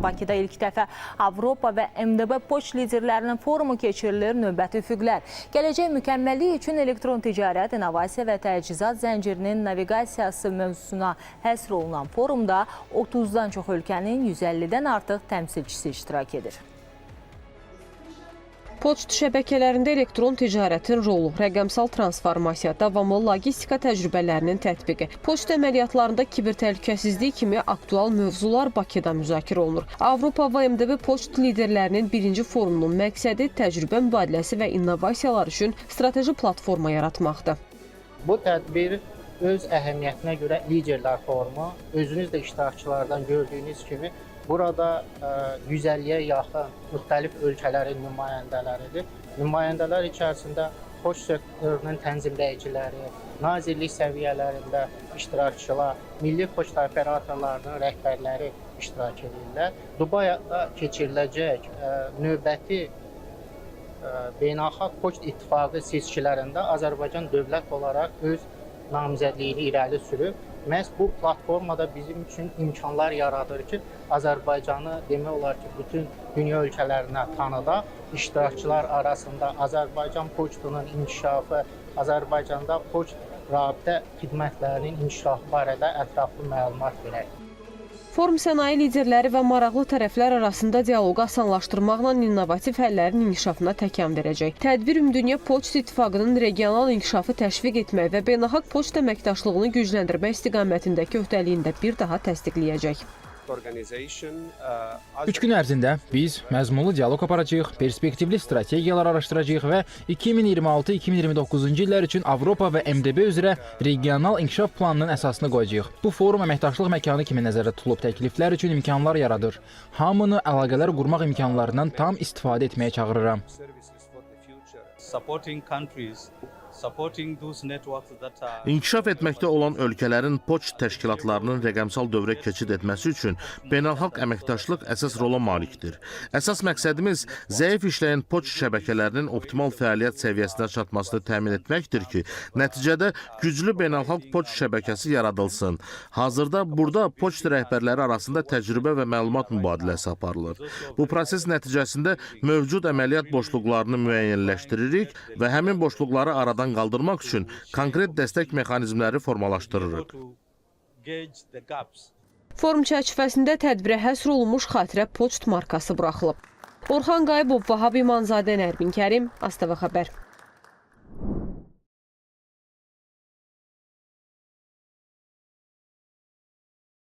Bakıda ilk dəfə Avropa və MDB poçt liderlərinin forumu keçirilir. Növbəti üfüqlər. Gələcək mükəmməllik üçün elektron ticarət, innovasiya və təchizat zəncirinin naviqasiyası mövzusuna həsr olunan forumda 30-dan çox ölkənin 150-dən artıq təmsilçisi iştirak edir. Poçt şəbəkələrində elektron ticarətin rolu, rəqəmsal transformasiya, davamlı logistika təcrübələrinin tətbiqi, poçt əməliyyatlarında kiber təhlükəsizlik kimi aktual mövzular Bakıda müzakirə olunur. Avropa və MDB poçt liderlərinin birinci forumunun məqsədi təcrübə mübadiləsi və innovasiyalar üçün strateji platforma yaratmaqdır. Bu tədbir öz əhəmiyyətinə görə liderlər forumu, özünüz də iştirakçılardan gördüyünüz kimi burada 150-yə yaxın müxtəlif ölkələrin nümayəndələridir. Nümayəndələr içərisində poçt sektorunun tənzimləyiciləri, nazirlik səviyyələrində iştirakçılar, milli poçt operatorlarının rəhbərləri iştirak edirlər. Dubayda keçiriləcək növbəti Beynəlxalq Poçt İttifaqı seçkilərində Azərbaycan dövlət olaraq öz namizədliyini irəli sürüb. Məhz bu platformada bizim üçün imkanlar yaradır ki, Azərbaycanı demək olar ki, bütün dünya ölkələrinə tanıdaq. İştirakçılar arasında Azərbaycan poçtunun inkişafı, Azərbaycanda poçt rabitə xidmətlərinin inkişafı barədə ətraflı məlumat verək. Forum sənaye liderləri və maraqlı tərəflər arasında dialoqu asanlaşdırmaqla innovativ həllərin inkişafına təkan verəcək. Tədbir Ümumdünya Poçt İttifaqının regional inkişafı təşviq etmək və beynəlxalq poçt əməkdaşlığını gücləndirmək istiqamətindəki öhdəliyini də bir daha təsdiqləyəcək. 3 gün ərzində biz məzmunlu dialoq aparacağıq, perspektivli strategiyalar araşdıracağıq və 2026-2029-cu illər üçün Avropa və MDB üzrə regional inkişaf planının əsasını qoyacağıq. Bu forum əməkdaşlıq məkanı kimi nəzərdə tutulub, təkliflər üçün imkanlar yaradır. Hamını əlaqələr qurmaq imkanlarından tam istifadə etməyə çağırıram. İnkişaf etməkdə olan ölkələrin poçt təşkilatlarının rəqəmsal dövrə keçid etməsi üçün beynəlxalq əməkdaşlıq əsas rola malikdir. Əsas məqsədimiz zəif işləyən poçt şəbəkələrinin optimal fəaliyyət səviyyəsinə çatmasını təmin etməkdir ki, nəticədə güclü beynəlxalq poçt şəbəkəsi yaradılsın. Hazırda burada poçt rəhbərləri arasında təcrübə və məlumat mübadiləsi aparılır. Bu proses nəticəsində mövcud əməliyyat boşluqlarını müəyyənləşdiririk və həmin boşluqları aradan qaldırmaq üçün konkret dəstək mexanizmləri formalaşdırırıq. Forum çərçivəsində tədbirə həsr olunmuş xatirə poçt markası buraxılıb. Orxan Qayıbov, Vahab İmanzadə, Nərmin Kərim, ASTV Xəbər.